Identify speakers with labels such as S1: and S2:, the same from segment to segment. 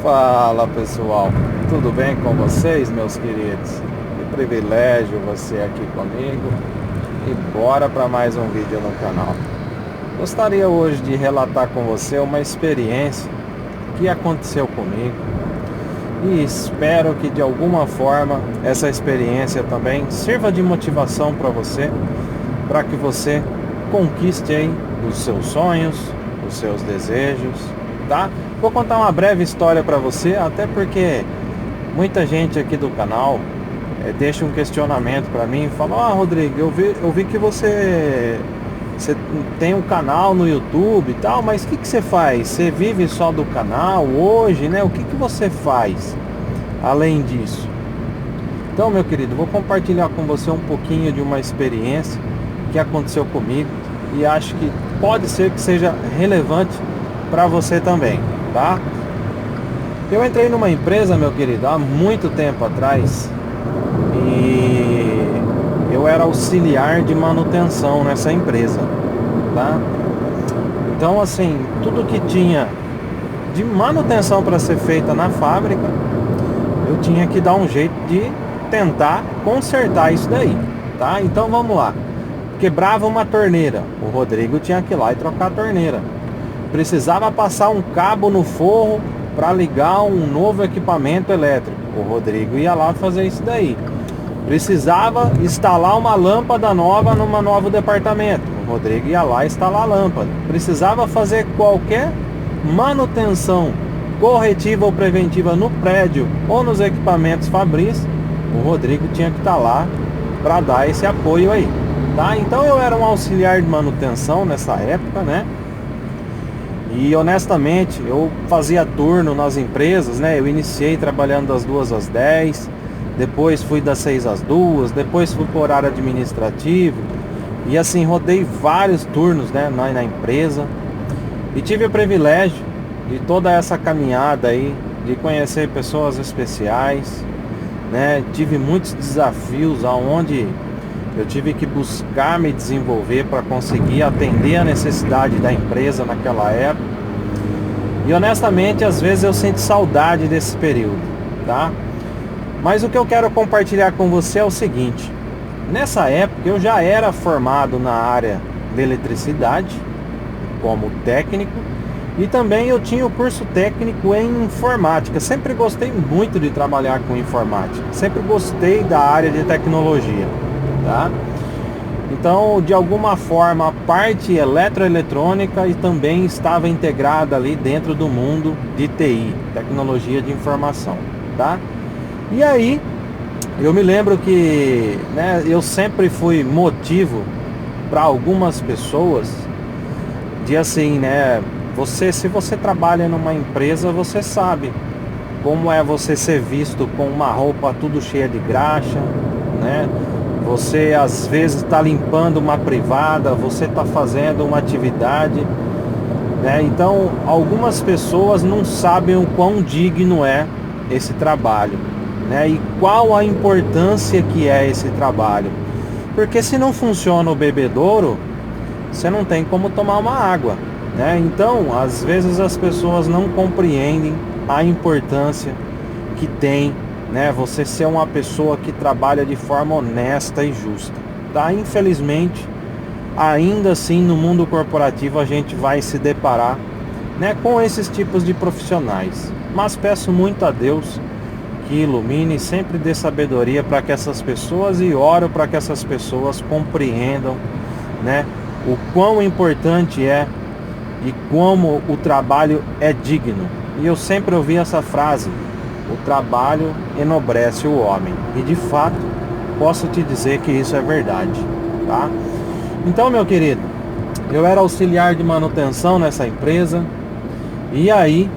S1: Fala pessoal, tudo bem com vocês, meus queridos? Que privilégio você aqui comigo e bora para mais um vídeo no canal. Gostaria hoje de relatar com você uma experiência que aconteceu comigo e espero que de alguma forma essa experiência também sirva de motivação para que você conquiste aí os seus sonhos, os seus desejos, tá? Vou contar uma breve história para você, até porque muita gente aqui do canal deixa um questionamento para mim, fala: Rodrigo, eu vi que você tem um canal no YouTube e tal, mas o que você faz? Você vive só do canal hoje, né? O que você faz além disso? Então, meu querido, vou compartilhar com você um pouquinho de uma experiência que aconteceu comigo e acho que pode ser que seja relevante para você também, tá? Eu entrei numa empresa, meu querido, há muito tempo atrás e eu era auxiliar de manutenção nessa empresa, tá? Então, assim, tudo que tinha de manutenção para ser feita na fábrica, eu tinha que dar um jeito de tentar consertar isso daí, tá? Então vamos lá. Quebrava uma torneira, o Rodrigo tinha que ir lá e trocar a torneira. Precisava passar um cabo no forro para ligar um novo equipamento elétrico, o Rodrigo ia lá fazer isso daí. Precisava instalar uma lâmpada nova num novo departamento, o Rodrigo ia lá instalar a lâmpada. Precisava fazer qualquer manutenção corretiva ou preventiva no prédio ou nos equipamentos fabris, o Rodrigo tinha que estar lá para dar esse apoio aí, tá? Então eu era um auxiliar de manutenção nessa época, né? E honestamente, eu fazia turno nas empresas, né? Eu iniciei trabalhando das 2 às 10, depois fui das 6 às 2, depois fui por horário administrativo. E assim, rodei vários turnos, né, na empresa. E tive o privilégio de toda essa caminhada aí, de conhecer pessoas especiais, né? Tive muitos desafios aonde eu tive que buscar me desenvolver para conseguir atender a necessidade da empresa naquela época. E honestamente, às vezes eu sinto saudade desse período, tá? Mas o que eu quero compartilhar com você é o seguinte: nessa época eu já era formado na área de eletricidade como técnico e também eu tinha o curso técnico em informática. Sempre gostei muito de trabalhar com informática, sempre gostei da área de tecnologia, tá? Então, de alguma forma, a parte eletroeletrônica e também estava integrada ali dentro do mundo de TI, tecnologia de informação, tá? E aí, eu me lembro que, né, eu sempre fui motivo para algumas pessoas de assim, né, se você trabalha numa empresa, você sabe como é você ser visto com uma roupa tudo cheia de graxa, né? Você às vezes está limpando uma privada, você está fazendo uma atividade, né? Então algumas pessoas não sabem o quão digno é esse trabalho, né? E qual a importância que é esse trabalho. Porque se não funciona o bebedouro, você não tem como tomar uma água, né? Então às vezes as pessoas não compreendem a importância que tem, né, você ser uma pessoa que trabalha de forma honesta e justa, tá? Infelizmente, ainda assim no mundo corporativo a gente vai se deparar, né, com esses tipos de profissionais. Mas peço muito a Deus que ilumine e sempre dê sabedoria para que essas pessoas, e oro para que essas pessoas compreendam, né, o quão importante é e como o trabalho é digno. E eu sempre ouvi essa frase: o trabalho enobrece o homem. E de fato, posso te dizer que isso é verdade, tá? Então, meu querido, eu era auxiliar de manutenção nessa empresa. E aí,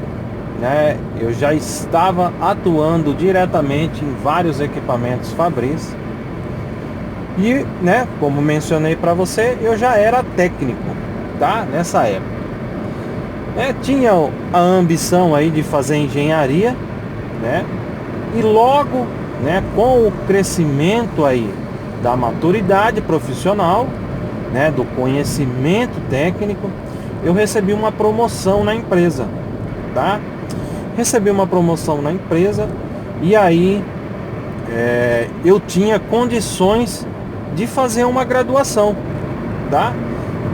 S1: né, eu já estava atuando diretamente em vários equipamentos fabris. E, né, como mencionei para você, eu já era técnico, tá? Nessa época. Tinha a ambição aí de fazer engenharia, né? E logo, né, com o crescimento aí da maturidade profissional, né, do conhecimento técnico, eu recebi uma promoção na empresa, tá? recebi uma promoção na empresa e aí eu tinha condições de fazer uma graduação, tá?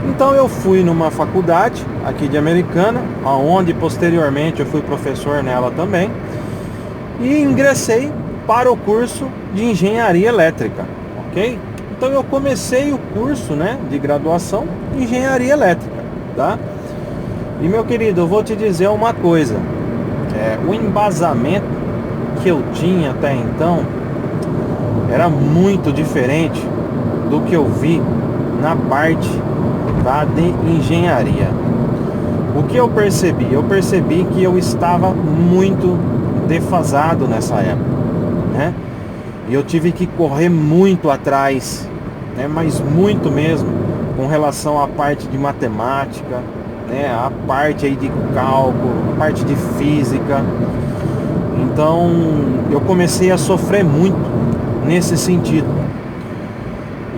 S1: Então eu fui numa faculdade aqui de Americana, onde posteriormente eu fui professor nela também, e ingressei para o curso de engenharia elétrica, ok? Então eu comecei o curso, né, de graduação de engenharia elétrica, tá? E meu querido, eu vou te dizer uma coisa, o embasamento que eu tinha até então era muito diferente do que eu vi na parte de engenharia. O que eu percebi? Eu percebi que eu estava muito defasado nessa época, né? E eu tive que correr muito atrás, né? Mas muito mesmo, com relação à parte de matemática, né? A parte aí de cálculo, a parte de física. Então eu comecei a sofrer muito nesse sentido.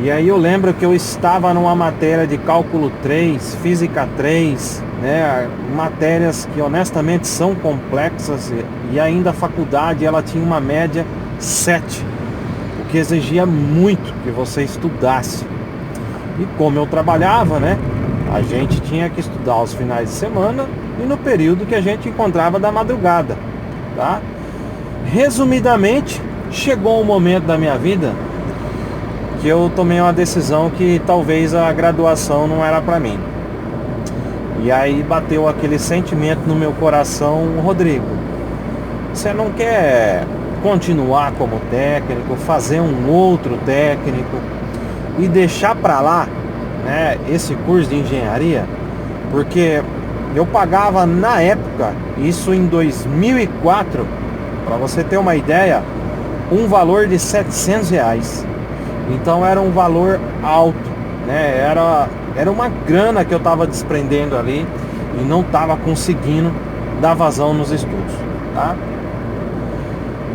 S1: E aí eu lembro que eu estava numa matéria de cálculo 3, física 3, né? Matérias que honestamente são complexas, e ainda a faculdade ela tinha uma média 7, o que exigia muito que você estudasse. E como eu trabalhava, né? A gente tinha que estudar aos finais de semana e no período que a gente encontrava da madrugada, tá? Resumidamente, chegou um momento da minha vida que eu tomei uma decisão que talvez a graduação não era para mim. E aí bateu aquele sentimento no meu coração: Rodrigo, você não quer continuar como técnico, fazer um outro técnico e deixar para lá, né, esse curso de engenharia? Porque eu pagava na época, isso em 2004, para você ter uma ideia, um valor de R$700. Então era um valor alto, né? Era uma grana que eu estava desprendendo ali e não estava conseguindo dar vazão nos estudos, tá?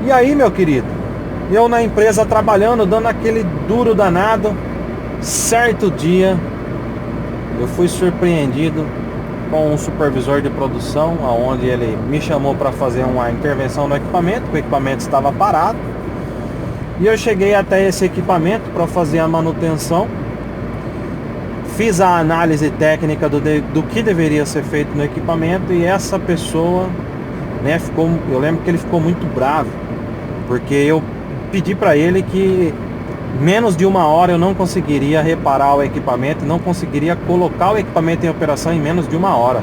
S1: E aí, meu querido, eu na empresa trabalhando, dando aquele duro danado, certo dia eu fui surpreendido com um supervisor de produção, onde ele me chamou para fazer uma intervenção no equipamento, que o equipamento estava parado. E eu cheguei até esse equipamento para fazer a manutenção. Fiz a análise técnica do que deveria ser feito no equipamento. E essa pessoa, né, eu lembro que ele ficou muito bravo, porque eu pedi para ele que menos de 1 hora eu não conseguiria reparar o equipamento, não conseguiria colocar o equipamento em operação em menos de 1 hora.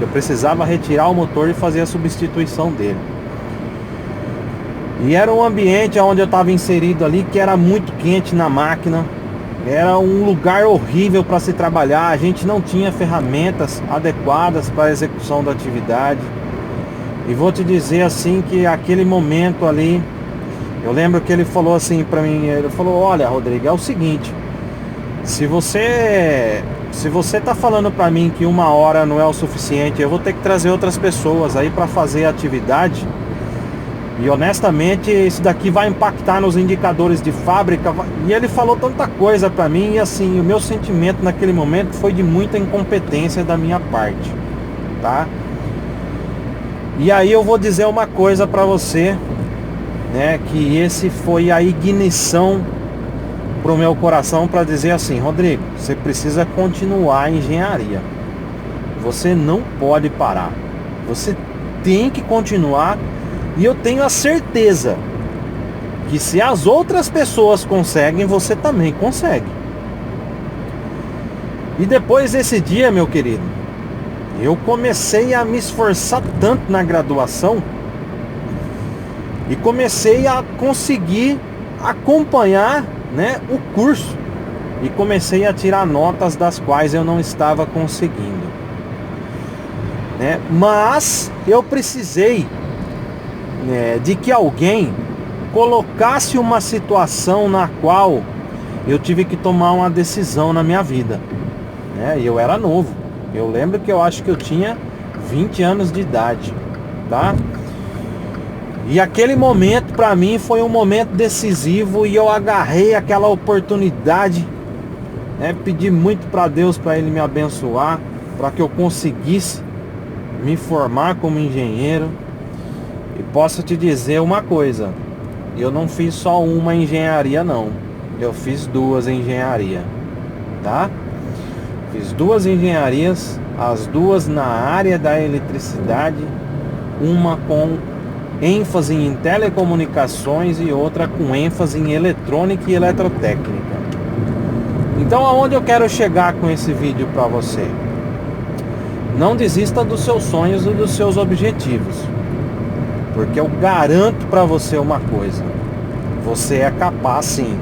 S1: Eu precisava retirar o motor e fazer a substituição dele. E era um ambiente onde eu estava inserido ali, que era muito quente na máquina. Era um lugar horrível para se trabalhar. A gente não tinha ferramentas adequadas para a execução da atividade. E vou te dizer assim que aquele momento ali, eu lembro que ele falou assim para mim, ele falou: olha, Rodrigo, é o seguinte, se você tá falando para mim que 1 hora não é o suficiente, eu vou ter que trazer outras pessoas aí para fazer a atividade. E honestamente isso daqui vai impactar nos indicadores de fábrica. E ele falou tanta coisa pra mim, e assim, o meu sentimento naquele momento foi de muita incompetência da minha parte, tá? E aí eu vou dizer uma coisa pra você, né, que esse foi a ignição pro meu coração para dizer assim: Rodrigo, você precisa continuar a engenharia, você não pode parar, você tem que continuar. E eu tenho a certeza que se as outras pessoas conseguem, você também consegue. E depois desse dia, meu querido, eu comecei a me esforçar tanto na graduação e comecei a conseguir acompanhar, né, o curso, e comecei a tirar notas das quais eu não estava conseguindo, né? Mas eu precisei de que alguém colocasse uma situação na qual eu tive que tomar uma decisão na minha vida, né? E eu era novo. Eu lembro que eu acho que eu tinha 20 anos de idade, tá? E aquele momento para mim foi um momento decisivo, e eu agarrei aquela oportunidade, né? Pedi muito para Deus, para Ele me abençoar, para que eu conseguisse me formar como engenheiro. E posso te dizer uma coisa, eu não fiz só uma engenharia não, eu fiz 2 engenharias, tá? Fiz 2 engenharias, as 2 na área da eletricidade, uma com ênfase em telecomunicações e outra com ênfase em eletrônica e eletrotécnica. Então aonde eu quero chegar com esse vídeo para você? Não desista dos seus sonhos e dos seus objetivos, porque eu garanto para você uma coisa, você é capaz sim,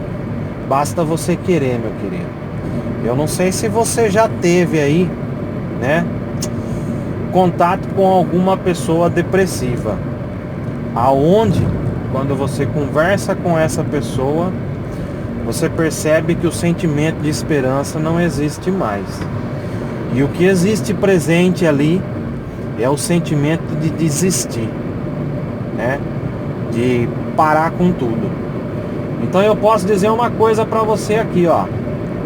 S1: basta você querer, meu querido. Eu não sei se você já teve aí, né, contato com alguma pessoa depressiva, aonde quando você conversa com essa pessoa, você percebe que o sentimento de esperança não existe mais. E o que existe presente ali é o sentimento de desistir, né? De parar com tudo. Então eu posso dizer uma coisa para você aqui, ó.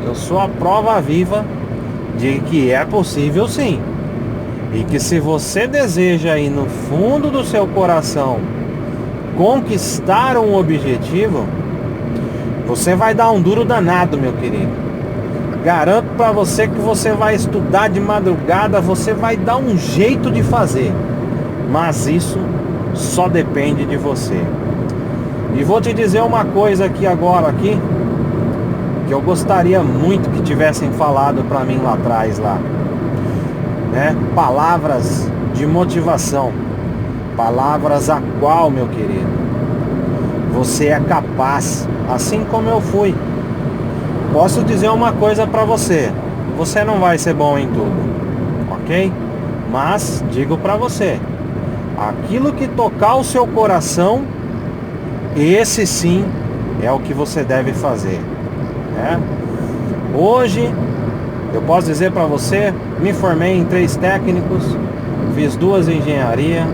S1: Eu sou a prova viva de que é possível sim. E que se você deseja aí no fundo do seu coração conquistar um objetivo, você vai dar um duro danado, meu querido. Garanto para você que você vai estudar de madrugada, você vai dar um jeito de fazer. Mas isso só depende de você. E vou te dizer uma coisa aqui agora aqui, que eu gostaria muito que tivessem falado para mim lá atrás lá, né? Palavras de motivação, palavras a qual, meu querido, você é capaz, assim como eu fui. Posso dizer uma coisa para você, você não vai ser bom em tudo, ok? Mas digo para você, aquilo que tocar o seu coração, esse sim é o que você deve fazer, né? Hoje eu posso dizer para você, me formei em 3 técnicos, fiz 2 engenharia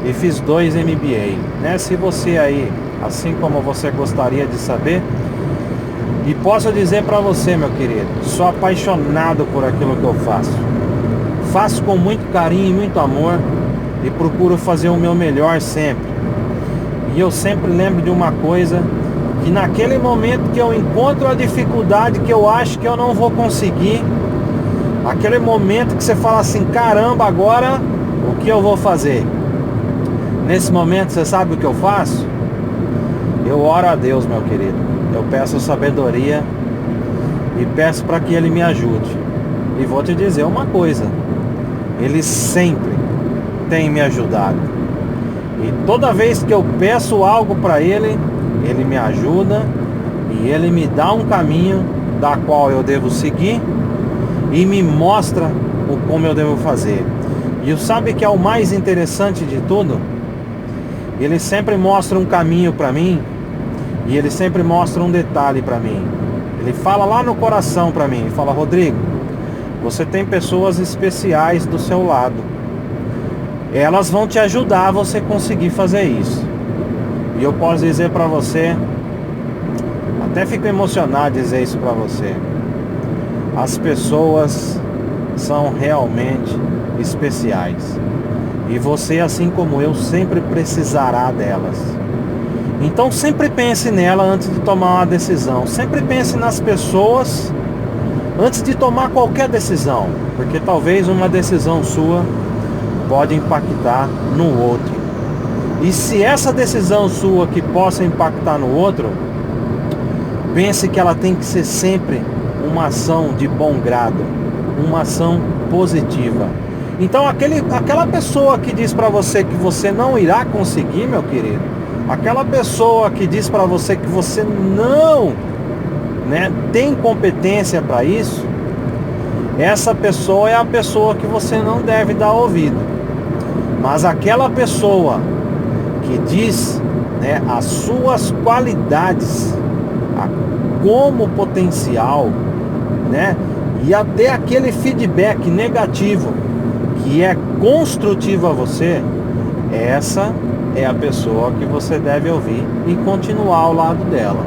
S1: e fiz 2 MBA, né? Se você aí, assim como você gostaria de saber, e posso dizer para você, meu querido, sou apaixonado por aquilo que eu faço. Faço com muito carinho e muito amor e procuro fazer o meu melhor sempre. E eu sempre lembro de uma coisa, que naquele momento que eu encontro a dificuldade, que eu acho que eu não vou conseguir, aquele momento que você fala assim, caramba, agora o que eu vou fazer? Nesse momento, você sabe o que eu faço? Eu oro a Deus, meu querido. Eu peço sabedoria e peço para que Ele me ajude. E vou te dizer uma coisa, Ele sempre tem me ajudado. E toda vez que eu peço algo para Ele, Ele me ajuda e Ele me dá um caminho da qual eu devo seguir e me mostra o como eu devo fazer. E sabe que é o mais interessante de tudo? Ele sempre mostra um caminho para mim. E Ele sempre mostra um detalhe para mim. Ele fala lá no coração para mim, fala, Rodrigo, você tem pessoas especiais do seu lado. Elas vão te ajudar a você conseguir fazer isso. E eu posso dizer para você, até fico emocionado de dizer isso para você. As pessoas são realmente especiais. E você, assim como eu, sempre precisará delas. Então sempre pense nela antes de tomar uma decisão. Sempre pense nas pessoas antes de tomar qualquer decisão. Porque talvez uma decisão sua pode impactar no outro. E se essa decisão sua que possa impactar no outro, pense que ela tem que ser sempre uma ação de bom grado, uma ação positiva. Então aquela pessoa que diz para você que você não irá conseguir, meu querido, aquela pessoa que diz para você que você não, né, tem competência para isso, essa pessoa é a pessoa que você não deve dar ouvido. Mas aquela pessoa que diz, né, as suas qualidades como potencial, né, e até aquele feedback negativo que é construtivo a você, essa é a pessoa que você deve ouvir e continuar ao lado dela.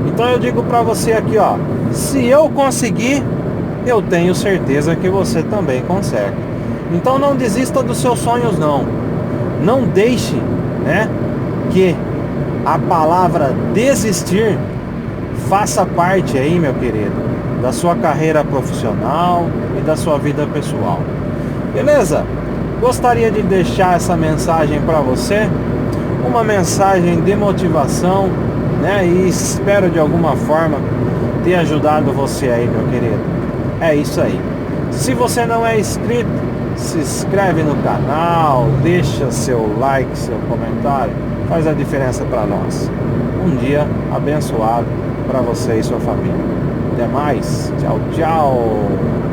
S1: Então eu digo para você aqui, ó, se eu conseguir, eu tenho certeza que você também consegue. Então não desista dos seus sonhos não. Não deixe né, que a palavra desistir faça parte aí, meu querido, da sua carreira profissional e da sua vida pessoal. Beleza? Gostaria de deixar essa mensagem para você, uma mensagem de motivação, né? E espero de alguma forma ter ajudado você aí, meu querido. É isso aí. Se você não é inscrito, se inscreve no canal, deixa seu like, seu comentário, faz a diferença para nós. Um dia abençoado para você e sua família. Até mais. Tchau, tchau.